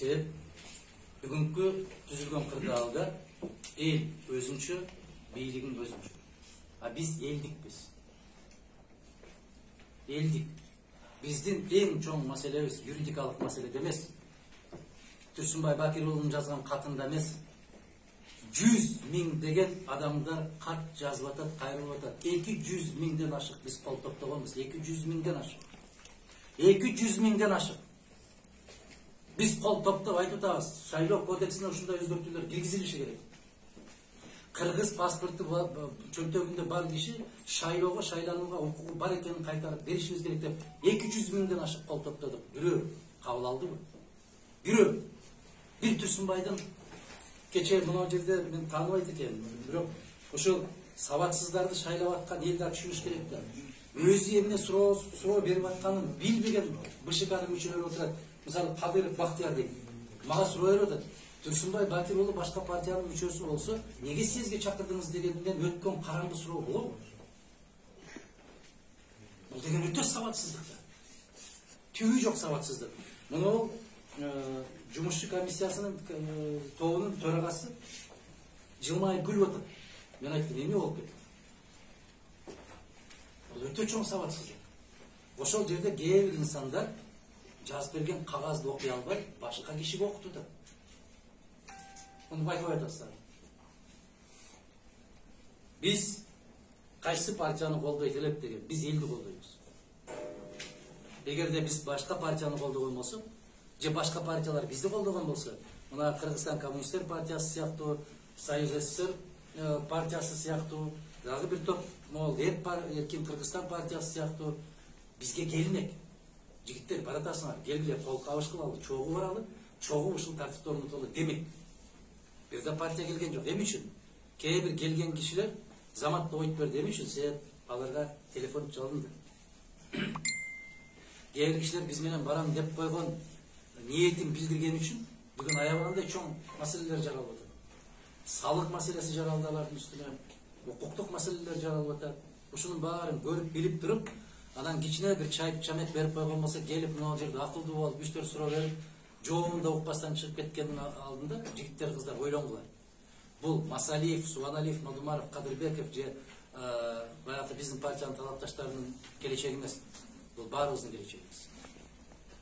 Себеп бүгүнкү түзүлгөн кырдаалда эл өзүнчө, бийлигин өзүнчө. А биз элдикпиз. Элдик. Биздин эң чоң маселебиз юридикалык маселеде эмес. Турсунбай Бакир уулунун жазган катында эмес. 100 000 деген адамдар кат жазып атат, кайрылып атат. 200 000ден ашык биз кол топтогонбуз. 200 000ден ашык. 200 000ден ашык. Биз кол топтоп айтып атабыз, шайлоо кодексине ушундай өзгөртүүлөр киргизилиши керек. Кыргыз паспорту чөнтөгүндө бар киши шайлоого, шайланууга укугу бар экенин кайтарып беришибиз керек деп 200 000ден ашык кол топтодук. Бирөө кабыл алдыбы? Бирөө. Бир Турсунбайдын кече мына жерде мен тааныбайт экенмин. Бирок ошол сабатсыздарды шайлап аткан элди түшүнүш керек да. Өзү эмне суроо берип атканын билбеген БШКнын мүчөлөрү отурат. Мисалы Кадыров Бактияр дейт. Мага суроо берип атат. Турсунбай Бакир уулу башка партиянын мүчөсү болсо, неге сизге чакырдыңыз дегенден өткөн караңгы суроо болобу? Бул деген өтө сабатсыздык да. Түбү жок сабатсыздык. Муну жумушчу комиссиясынын тобунун төрагасы жылмайып күлүп атат. Мен айттым, эмне болуп кетти? Бул өтө чоң сабатсыздык. Ошол жерде кээ бир инсандар жазып берген кагазды окуй албай, башка кишиге окутууда. Муну байкап атасыздар. Биз кайсы партияны колдойт элек деген, биз элди колдойбуз. Эгерде биз башка партияны колдогон болсок, же башка партиялар бизди колдогон болсо, мына Кыргызстан коммунисттер партиясы сыяктуу, Союз СССР партиясы сыяктуу, дагы бир топ могул эркин Кыргызстан партиясы сыяктуу бизге келмек. Жигиттер баратасыңар, келгиле кол кабыш кылалы, чогуу баралы, чогуу ушул тартипти орнотолу демек. Бирде партия келген жок. Эмне үчүн? Кээ бир келген кишилер заматты ойт берди. Эмне үчүн? Себеп аларга телефон чалынды. Кээ бир кишилер биз менен барам деп койгон ниетин билдирген үчүн бүгүн аябагандай чоң маселелер жаралып атат. Салык маселеси жаралды алардын үстүнө, укуктук маселелер жаралып атат. Ушунун баарын көрүп билип туруп, анан кичине бир чайып чамет берип койгон болсо, келип мына жерде акылдуу болуп, 3-4 суроо берип, жообун да укпастан чыгып кеткендин алдында жигиттер кыздар ойлонгула. Бул Масалиев, Субаналиев, Мадумаров, Кадырбеков же баягы биздин партиянын талапташтарынын келечеги эмес. Бул баарыбыздын келечегибиз.